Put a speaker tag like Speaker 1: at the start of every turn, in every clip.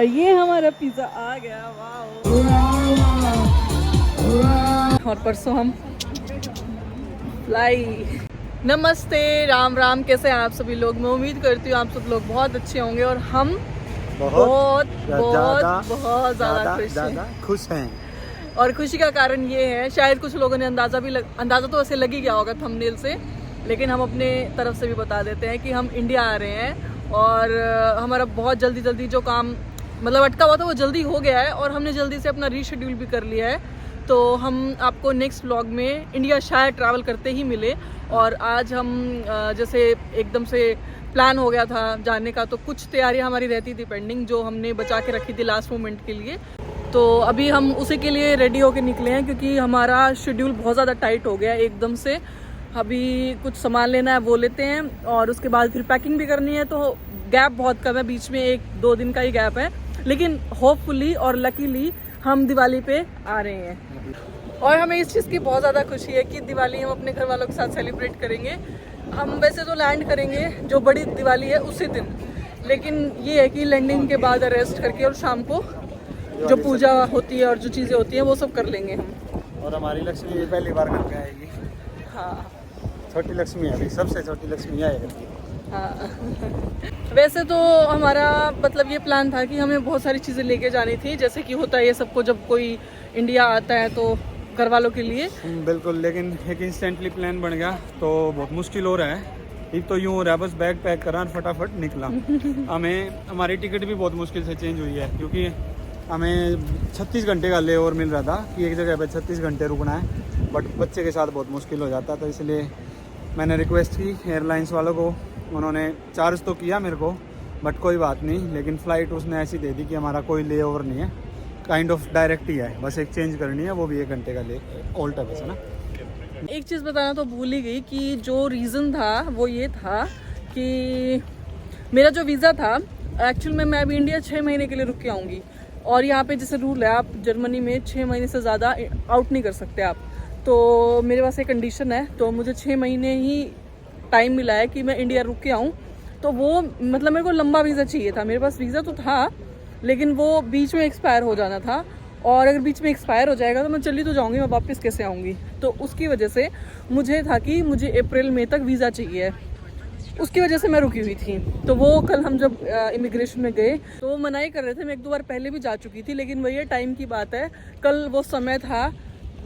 Speaker 1: और ये हमारा पिज़्ज़ा आ गया, वाह। और परसों हम फ्लाई। नमस्ते, राम राम, कैसे हैं आप सभी लोग। मैं उम्मीद करती हूँ आप सब लोग बहुत अच्छे होंगे और हम बहुत ज़्यादा
Speaker 2: खुश हैं।
Speaker 1: और खुशी का कारण ये है, शायद कुछ लोगों ने अंदाज़ा तो ऐसे लग ही गया होगा थंबनेल से, लेकिन हम अपने तरफ से भी बता देते हैं कि हम इंडिया आ रहे हैं और हमारा बहुत जल्दी जो काम मतलब अटका हुआ था वो जल्दी हो गया है और हमने जल्दी से अपना रीशेड्यूल भी कर लिया है। तो हम आपको नेक्स्ट व्लॉग में इंडिया शायद ट्रैवल करते ही मिले। और आज हम जैसे एकदम से प्लान हो गया था जाने का, तो कुछ तैयारियां हमारी रहती थी पेंडिंग जो हमने बचा के रखी थी लास्ट मोमेंट के लिए। तो अभी हम उसी के लिए रेडी होके निकले हैं क्योंकि हमारा शेड्यूल बहुत ज़्यादा टाइट हो गया है एकदम से। अभी कुछ सामान लेना है वो लेते हैं और उसके बाद फिर पैकिंग भी करनी है, तो गैप बहुत कम है, बीच में 1-2 दिन का ही गैप है। लेकिन होपफुली और लकीली हम दिवाली पे आ रहे हैं और हमें इस चीज़ की बहुत ज़्यादा खुशी है कि दिवाली हम अपने घर वालों के साथ सेलिब्रेट करेंगे। हम वैसे तो लैंड करेंगे जो बड़ी दिवाली है उसी दिन, लेकिन ये है कि लैंडिंग के बाद रेस्ट करके और शाम को जो पूजा होती है और जो चीज़ें होती हैं वो सब कर लेंगे हम।
Speaker 2: और हमारी लक्ष्मी पहली बार करके आएगी।
Speaker 1: हाँ,
Speaker 2: छोटी लक्ष्मी है, अभी सबसे छोटी लक्ष्मी आएगी।
Speaker 1: हाँ। वैसे तो हमारा मतलब ये प्लान था कि हमें बहुत सारी चीज़ें लेके जानी थी, जैसे कि होता है ये सबको जब कोई इंडिया आता है तो घर वालों के लिए।
Speaker 2: बिल्कुल, लेकिन एक इंस्टेंटली प्लान बन गया तो बहुत मुश्किल हो रहा है। एक तो यूँ हो रहा है बस बैग पैक करा और फटाफट निकला। हमें हमारी टिकट भी बहुत मुश्किल से चेंज हुई है क्योंकि हमें 36 घंटे का ले ओवर मिल रहा था कि एक जगह पर 36 घंटे रुकना है, बट बच्चे के साथ बहुत मुश्किल हो जाता, तो इसलिए मैंने रिक्वेस्ट की एयरलाइंस वालों को। उन्होंने चार्ज तो किया मेरे को, बट कोई बात नहीं, लेकिन फ़्लाइट उसने ऐसी दे दी कि हमारा कोई ले ओवर नहीं है, काइंड ऑफ डायरेक्ट ही है, बस एक चेंज करनी है, वो भी 1 घंटे का ले ऑल्टर बस है ना।
Speaker 1: एक चीज़ बताना तो भूल ही गई कि जो रीज़न था वो ये था कि मेरा जो वीज़ा था एक्चुअल में मैं अभी इंडिया 6 महीने के लिए रुक के आऊँगी और यहाँ पे जैसे रूल है आप जर्मनी में 6 महीने से ज़्यादा आउट नहीं कर सकते आप। तो मेरे पास एक कंडीशन है, तो मुझे 6 महीने ही टाइम मिला है कि मैं इंडिया रुक के आऊँ। तो वो मतलब मेरे को लंबा वीज़ा चाहिए था, मेरे पास वीज़ा तो था लेकिन वो बीच में एक्सपायर हो जाना था, और अगर बीच में एक्सपायर हो जाएगा तो मैं चली तो जाऊँगी, मैं वापस कैसे आऊँगी। तो उसकी वजह से मुझे था कि मुझे अप्रैल मई तक वीज़ा चाहिए, उसकी वजह से मैं रुकी हुई थी। तो वो कल हम जब इमिग्रेशन में गए तो वो मना ही कर रहे थे। मैं 1-2 बार पहले भी जा चुकी थी, लेकिन वही टाइम की बात है, कल वो समय था।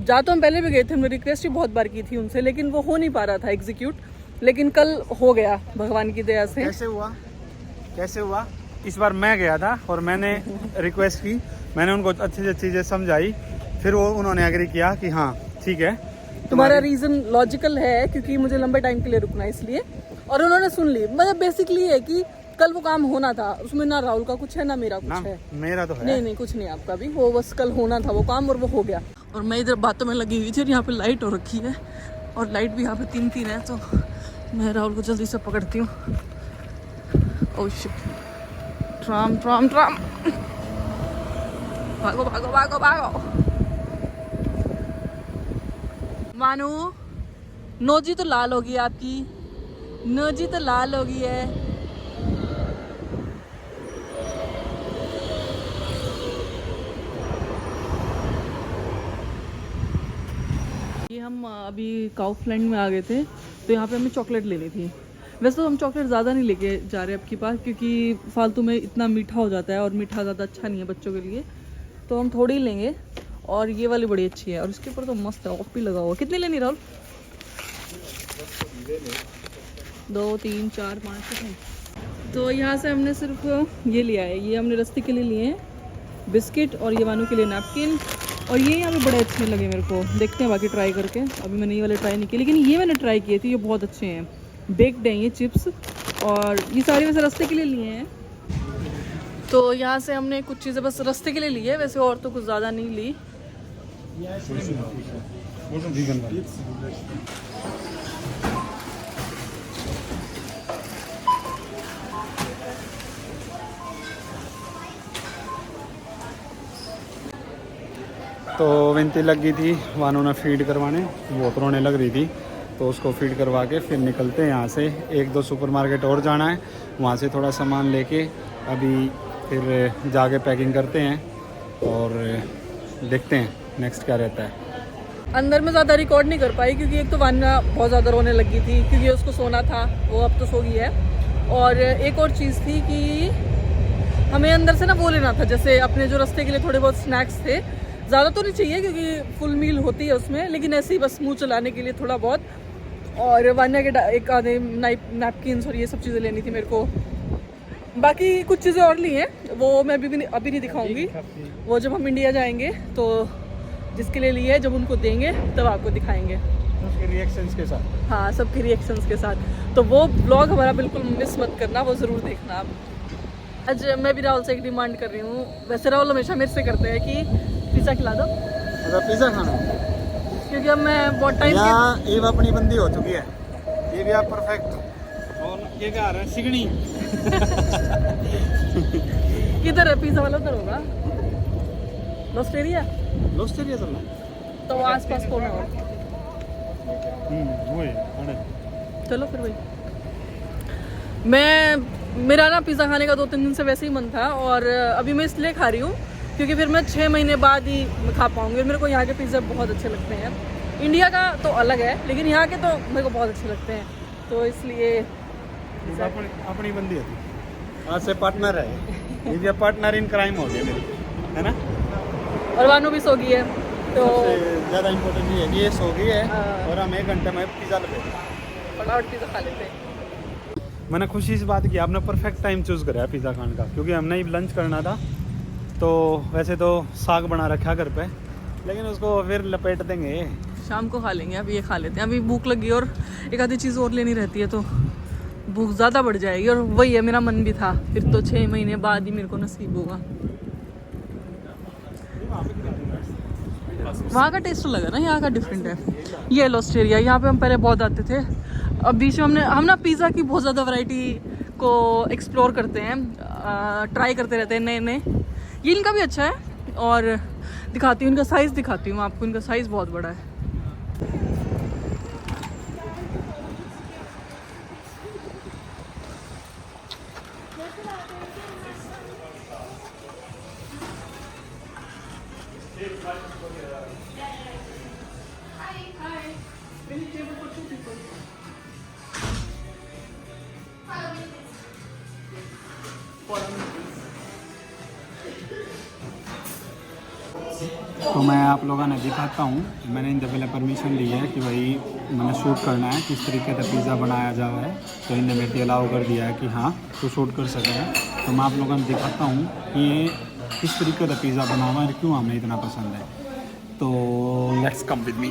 Speaker 1: जा तो हम पहले भी गए थे, मैं रिक्वेस्ट भी बहुत बार की थी उनसे, लेकिन वो हो नहीं पा रहा था एग्जीक्यूट, लेकिन कल हो गया भगवान की दया से।
Speaker 2: कैसे हुआ? इस बार मैं गया था और मैंने रिक्वेस्ट की, मैंने उनको अच्छी से चीज़ें समझाई, फिर वो उन्होंने एग्री किया कि हाँ ठीक है
Speaker 1: तुम्हारा रीज़न लॉजिकल है क्योंकि मुझे लंबे टाइम के लिए रुकना है इसलिए, और उन्होंने सुन ली। मतलब बेसिकली है कि कल वो काम होना था, उसमें ना राहुल का कुछ है ना मेरा कुछ है।
Speaker 2: मेरा तो है
Speaker 1: नहीं कुछ नहीं आपका भी, वो बस कल होना था वो काम और वो हो गया। और मैं इधर बातों में लगी हुई थी और यहाँ पे लाइट हो रखी है और लाइट भी यहाँ पे 3-3 है, तो मैं राहुल को जल्दी से पकड़ती हूँ। ओह शिट, ट्राम भागो। मानू, नोजी तो लाल होगी आपकी, नोजी तो लाल होगी है। ये हम अभी काउफलैंड में आ गए थे, तो यहाँ पे हमें चॉकलेट लेनी थी। वैसे तो हम चॉकलेट ज़्यादा नहीं लेके जा रहे अब की पास, क्योंकि फालतू में इतना मीठा हो जाता है और मीठा ज़्यादा अच्छा नहीं है बच्चों के लिए, तो हम थोड़ी ही लेंगे। और ये वाली बड़ी अच्छी है और इसके ऊपर तो मस्त है, ऑफ भी लगा हुआ। कितनी लेनी राहुल? 2, 3, 4, 5। तो यहाँ से हमने सिर्फ ये लिया है, ये हमने रस्ते के लिए लिए हैं बिस्किट, और ये मानू के लिए नैपकिन। और ये यहाँ पे बड़े अच्छे लगे मेरे को, देखते हैं बाकी ट्राई करके। अभी मैंने ये वाले ट्राई नहीं किए, लेकिन ये मैंने ट्राई किए थे, ये बहुत अच्छे हैं, बेक्ड हैं ये चिप्स। और ये सारे वैसे रास्ते के लिए लिए हैं। तो यहाँ से हमने कुछ चीज़ें बस रास्ते के लिए ली है, वैसे और तो कुछ ज़्यादा नहीं ली।
Speaker 2: तो विनती लग गई थी वानों ने फीड करवाने, बहुत रोने लग रही थी, तो उसको फीड करवा के फिर निकलते हैं यहाँ से। 1-2 सुपरमार्केट और जाना है, वहाँ से थोड़ा सामान लेके अभी फिर जाके पैकिंग करते हैं और देखते हैं नेक्स्ट क्या रहता है।
Speaker 1: अंदर में ज़्यादा रिकॉर्ड नहीं कर पाई क्योंकि एक तो वान्या बहुत ज़्यादा रोने लगी थी क्योंकि उसको सोना था, वो अब तो सो गई है। और एक और चीज़ थी कि हमें अंदर से ना वो लेना था, जैसे अपने जो रास्ते के लिए थोड़े बहुत स्नैक्स थे, ज़्यादा तो नहीं चाहिए क्योंकि फुल मील होती है उसमें, लेकिन ऐसे ही बस मुंह चलाने के लिए थोड़ा बहुत। और वान्या के एक आधे नैपकिन्स और ये सब चीज़ें लेनी थी मेरे को। बाकी कुछ चीज़ें और ली हैं, वो मैं अभी नहीं दिखाऊंगी, वो जब हम इंडिया जाएंगे तो जिसके लिए लिए जब उनको देंगे तब आपको दिखाएंगे
Speaker 2: सबके रिएक्शंस के साथ।
Speaker 1: हाँ, सबके रिएक्शंस के साथ। तो वो ब्लॉग हमारा बिल्कुल मिस मत करना, वो ज़रूर देखना आप। आज मैं भी राहुल से एक डिमांड कर रही हूँ, वैसे राहुल हमेशा मेरे से करते हैं कि पिज़्ज़ा खिला दो।
Speaker 2: अच्छा, पिज़्ज़ा खाना है
Speaker 1: क्योंकि अब मैं बहुत टाइम
Speaker 2: यहाँ ये अपनी बंदी हो चुकी है, ये भी आप परफेक्ट। और ये क्या आ रहा है सिगनी
Speaker 1: किधर है पिज़्ज़ा वाला? उधर होगा लोस्टेरिया
Speaker 2: चलना।
Speaker 1: तो आस पास कौन है और?
Speaker 2: वो है।
Speaker 1: चलो फिर भाई। मेरा ना पिज़्ज़ा खाने का 2-3 दिन से वैसे ही मन था, और अभी मैं इसलिए खा रही हूँ क्योंकि फिर मैं 6 महीने बाद ही खा पाऊँगी। मेरे को यहाँ के पिज़्ज़ा बहुत अच्छे लगते हैं। इंडिया का तो अलग है लेकिन यहाँ के तो मेरे को बहुत अच्छे लगते हैं, तो इसलिए
Speaker 2: अपनी बंदी है, आज से पार्टनर है, ये भी पार्टनर इन क्राइम हो गया मेरी, है ना।
Speaker 1: और वानू भी सो गई है, तो
Speaker 2: ज़्यादा इम्पोर्टेंट ये है कि ये सो गई है
Speaker 1: हाँ।
Speaker 2: और हम 1 घंटे में पिज़्ज़ा लपेटे
Speaker 1: फटाफट पिज़्ज़ा खा लेते हैं।
Speaker 2: मैंने खुशी इस बात की आपने परफेक्ट टाइम चूज़ करा है पिज़्ज़ा खाने का, क्योंकि हमने ही लंच करना था। तो वैसे तो साग बना रखा घर पे, लेकिन उसको फिर लपेट देंगे,
Speaker 1: शाम को खा लेंगे। अभी ये खा लेते हैं, अभी भूख लगी और एक आधी चीज़ और लेनी रहती है तो भूख ज़्यादा बढ़ जाएगी। और वही है, मेरा मन भी था, फिर तो 6 महीने बाद ही मेरे को नसीब होगा। वहाँ का टेस्ट लगा ना, यहाँ का डिफरेंट है। ये लोस्टेरिया, यहाँ पे हम पहले बहुत आते थे, अब बीच में हम ना पिज़्ज़ा की बहुत ज़्यादा वैरायटी को एक्सप्लोर करते हैं, ट्राई करते रहते हैं नए नए। ये इनका भी अच्छा है, और दिखाती हूँ इनका साइज़, दिखाती हूँ आपको, इनका साइज़ बहुत बड़ा है।
Speaker 2: तो मैं आप लोगों ने दिखाता हूँ, मैंने इनसे पहले परमिशन ली है कि भाई मैंने शूट करना है, किस तरीके से पिज़्ज़ा बनाया जावा है, तो इन्हें मेरे को अलाउ कर दिया है कि हाँ तो शूट कर सके हैं। तो मैं आप लोगों ने दिखाता हूँ कि ये किस तरीके से पिज़्ज़ा बना हुआ है और क्यों हमें इतना पसंद है। तो लेट्स कम विद मी।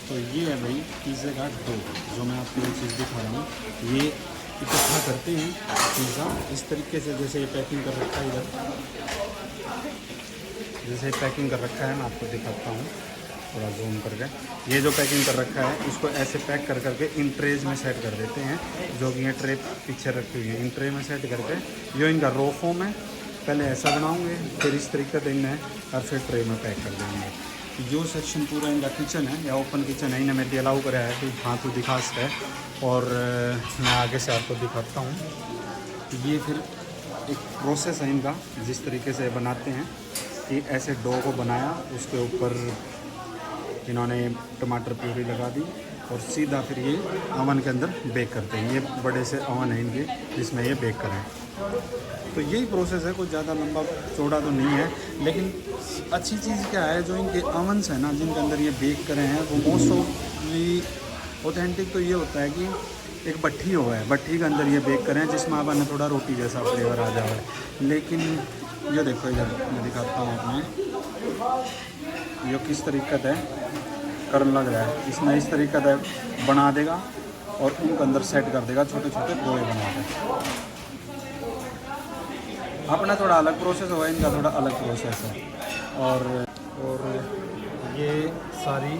Speaker 2: तो ये है भाई पिज़्ज़ा का डो, जो मैं आपको एक चीज़ दिखा रहा हूँ। ये इकट्ठा करते हैं पिज़्ज़ा इस तरीके से, जैसे ये पैकिंग कर रखा है इधर, जैसे पैकिंग कर रखा है, मैं आपको दिखाता हूँ थोड़ा जूम करके। ये जो पैकिंग कर रखा है इसको ऐसे पैक कर करके इन ट्रेज में सेट कर देते हैं, जो कि ये ट्रे पीछे रखी हुई है, इन ट्रे में सेट करके जो इनका रो फॉर्म है, पहले ऐसा बनाऊँगे, फिर इस तरीके से इन्हें और फिर ट्रे में पैक कर देंगे। जो सेक्शन पूरा इनका किचन है या ओपन किचन है, इन्हें मेरे अलाउ करा है कि हाँ तो दिखा सकता है, और मैं आगे से आपको दिखाता हूँ। ये फिर एक प्रोसेस है इनका, जिस तरीके से बनाते हैं कि ऐसे डो को बनाया, उसके ऊपर इन्होंने टमाटर प्यूरी लगा दी और सीधा फिर ये ओवन के अंदर बेक करते हैं। ये बड़े से ओवन है इनके जिसमें ये बेक करें। तो यही प्रोसेस है, कुछ ज़्यादा लंबा चौड़ा तो नहीं है, लेकिन अच्छी चीज़ क्या है, जो इनके ओवन्स हैं ना जिनके अंदर ये बेक करें हैं, वो मोस्ट ऑफली ऑथेंटिक तो ये होता है कि एक भट्ठी हो है, भट्ठी के अंदर ये बेक करें जिसमें आपने थोड़ा रोटी जैसा फ्लेवर आ जाए। लेकिन ये देखो इधर मैं दिखाता हूँ आपने, ये किस तरीके से करने लग रहा है, इसमें इस तरीके से बना देगा और उनके अंदर सेट कर देगा, छोटे छोटे गोले बना देगा। अपना थोड़ा अलग प्रोसेस होगा, इनका थोड़ा अलग प्रोसेस है। और ये सारी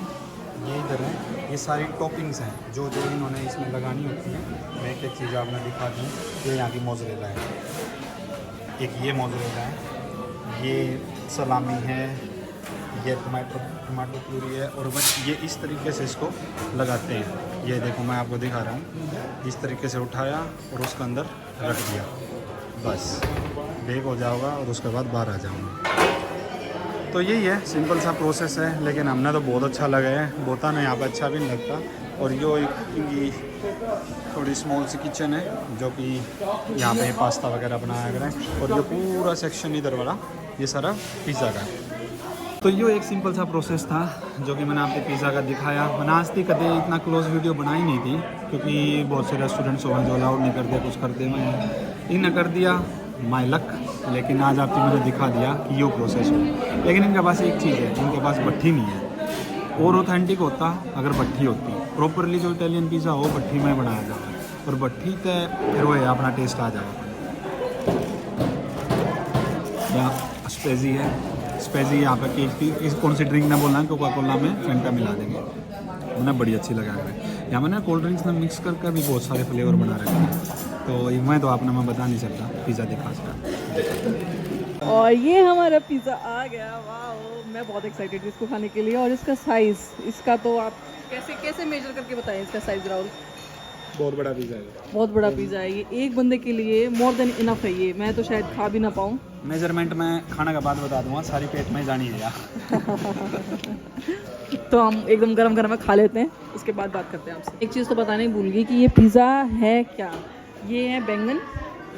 Speaker 2: ये इधर है, ये सारी टॉपिंग्स हैं जो जो इन्होंने इसमें लगानी होती है। मैं एक चीज़ आपने दिखा दूँ, ये यहाँ की मोज़रेला है, एक ये मोज़रेला है, ये सलामी है, ये टमाटो प्यूरी है, और बस ये इस तरीके से इसको लगाते हैं। ये देखो मैं आपको दिखा रहा हूँ, इस तरीके से उठाया और उसके अंदर रख दिया, बस बेक हो जाएगा और उसके बाद बाहर आ जाऊँगा। तो यही है, सिंपल सा प्रोसेस है, लेकिन हमने तो बहुत अच्छा लगा है। बोता ना यहाँ पर अच्छा भी नहीं लगता। और यो एक थोड़ी स्मॉल सी किचन है जो कि यहाँ पे पास्ता वगैरह बनाया गया है। और ये पूरा सेक्शन इधर वाला ये सारा पिज़्ज़ा का है। तो ये एक सिंपल सा प्रोसेस था जो कि मैंने आपको पिज़्ज़ा का दिखाया। मैंने आज तक कभी इतना क्लोज वीडियो बनाई नहीं थी, क्योंकि बहुत से रेस्टोरेंट्स हो जो अलाउड नहीं करते कुछ करते, मैं इन्हें कर दिया माय लक। लेकिन आज आपको मैंने दिखा दिया कि ये प्रोसेस हो। लेकिन इनके पास एक चीज़ है, इनके पास भट्ठी नहीं है। और ऑथेंटिक होता अगर भट्ठी होती, प्रॉपरली जो इटालियन पिज़्ज़ा हो भट्ठी में बनाया जाता है, और भट्ठी तो फिर वो है अपना टेस्ट आ जाएगा। या स्पेजी है, स्पेजी यहाँ पे केक कौन सी ड्रिंक ना बोलना है, कोका कोला में फैंटा मिला देंगे, मैंने बड़ी अच्छी लगा है। यहाँ मैंने कोल्ड ड्रिंक्स में मिक्स करके भी बहुत सारे फ्लेवर बना रखे हैं। तो मैं तो आपने मैं बता नहीं सकता, पिज़्ज़ा दिखा सकता।
Speaker 1: और ये हमारा पिज़्ज़ा आ गया, वाह, मैं बहुत एक्साइटेड हूँ इसको खाने के लिए। और इसका साइज़, इसका तो आप कैसे मेजर करके बताएं इसका साइज़ राहुल?
Speaker 2: बहुत बड़ा पिज़्ज़ा है,
Speaker 1: बहुत बड़ा पिज़्ज़ा है ये, एक बंदे के लिए मोर देन इनफ है ये। मैं तो शायद खा भी ना पाऊँ।
Speaker 2: मेजरमेंट में खाने का बाद बता दूंगा, सारी पेट में जानी है यार।
Speaker 1: तो हम एकदम गरम गरम खा लेते हैं, उसके बाद बात करते हैं आपसे। एक चीज़ तो बताने ही भूल गई कि ये पिज़्ज़ा है क्या। ये है बैंगन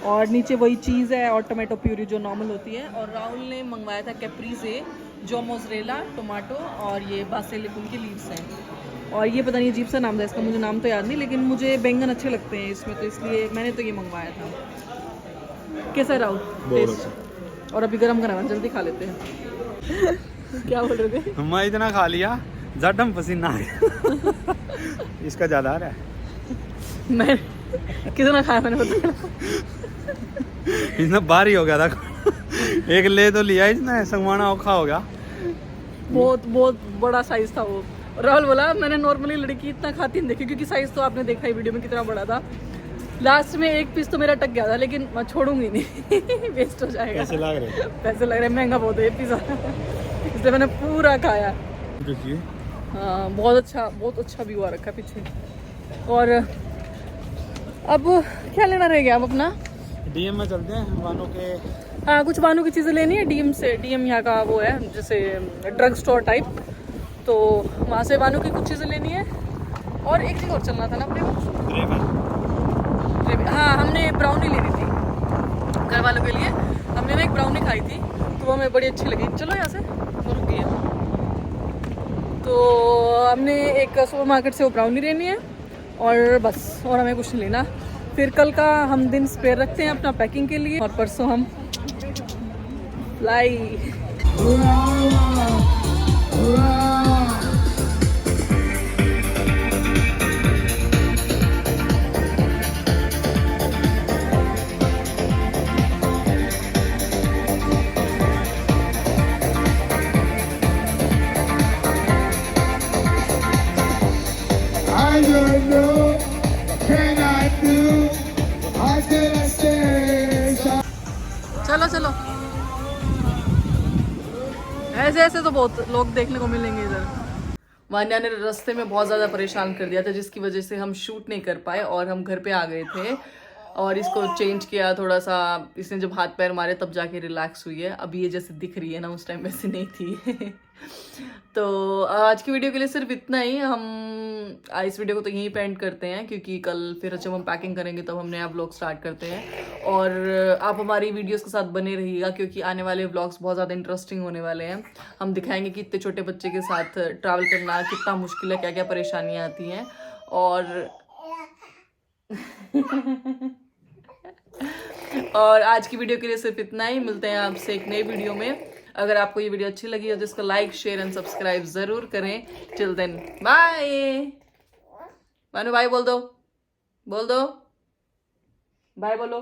Speaker 1: और नीचे वही चीज़ है और टमाटो प्यूरी जो नॉर्मल होती है। और राहुल ने मंगवाया था कैप्रीज़े, जो मोज़रेला, टमाटो और ये बासिलिकम की लीव्स हैं। और ये पता नहीं अजीब सा नाम था इसका, मुझे नाम तो याद नहीं, लेकिन मुझे बैंगन अच्छे लगते हैं इसमें, तो इसलिए मैंने तो ये मंगवाया था। कैसा है राहुल टेस्ट? और अभी गरम गरम जल्दी खा लेते हैं। क्या बोल रहे थे?
Speaker 2: मैं इतना खा लिया जटम पसीना आ गया। इसका ज़्यादा आ रहा है।
Speaker 1: मैं कितना खाया मैंने बताया?
Speaker 2: इसने भारी हो गया था। एक ले तो लिया इसने, संगवाना औखा हो गया।
Speaker 1: बहुत बड़ा साइज था वो। राहुल बोला मैंने नॉर्मली लड़की इतना खाती नहीं देखी, क्योंकि साइज तो आपने देखा ही वीडियो में कितना बड़ा था। लास्ट में एक पीस तो मेरा टक गया था, लेकिन मैं छोड़ूंगी नहीं। वेस्ट हो जाएगा।
Speaker 2: कैसे लग रहे?
Speaker 1: पैसे लग रहे हैं, महंगा बहुत है ये पिज़्ज़ा। इसलिए मैंने पूरा खाया। हाँ, बहुत अच्छा व्यू आ रखा पीछे। और अब क्या लेना रह गया? अब अपना
Speaker 2: डीएम में चलते हैं, वानों के।
Speaker 1: हाँ, कुछ वानों की चीज़ें लेनी है डीएम से। डीएम यहाँ का वो है जैसे ड्रग स्टोर टाइप, तो वहाँ से वानों की कुछ चीज़ें लेनी है। और एक चीज़ और चलना था ना अपने को। हाँ, हमने ब्राउनी लेनी थी घर वालों के लिए। हमने ना एक ब्राउनी खाई थी तो वो हमें बड़ी अच्छी लगी। चलो यहाँ से रुकी है। तो हमने एक सुपरमार्केट से वो ब्राउनी लेनी है और बस, और हमें कुछ नहीं लेना। फिर कल का हम दिन स्पेयर रखते हैं अपना पैकिंग के लिए, और परसों हम fly.
Speaker 3: I don't know, can I do? How can I stay?
Speaker 1: चलो ऐसे तो बहुत लोग देखने को मिलेंगे इधर। वान्या ने रास्ते में बहुत ज़्यादा परेशान कर दिया था, जिसकी वजह से हम शूट नहीं कर पाए और हम घर पे आ गए थे। और इसको चेंज किया थोड़ा सा, इसने जब हाथ पैर मारे तब जाके रिलैक्स हुई है। अभी ये जैसे दिख रही है ना, उस टाइम वैसे नहीं थी। तो आज की वीडियो के लिए सिर्फ इतना ही। हम इस वीडियो को तो यहीं पे एंड करते हैं, क्योंकि कल फिर जब हम पैकिंग करेंगे तब हम नया व्लॉग स्टार्ट करते हैं। और आप हमारी वीडियोस के साथ बने रहिएगा, क्योंकि आने वाले व्लॉग्स बहुत ज़्यादा इंटरेस्टिंग होने वाले हैं। हम दिखाएंगे कि इतने छोटे बच्चे के साथ ट्रैवल करना कितना मुश्किल है, क्या क्या परेशानियाँ आती हैं। और आज की वीडियो के लिए सिर्फ इतना ही। मिलते हैं आपसे एक नई वीडियो में। अगर आपको ये वीडियो अच्छी लगी हो तो इसको लाइक, शेयर एंड सब्सक्राइब जरूर करें। Till then bye. Manu bye बोल दो बाय बोलो।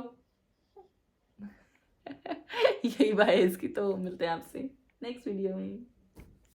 Speaker 1: यही बाय है इसकी। तो मिलते हैं आपसे नेक्स्ट वीडियो में।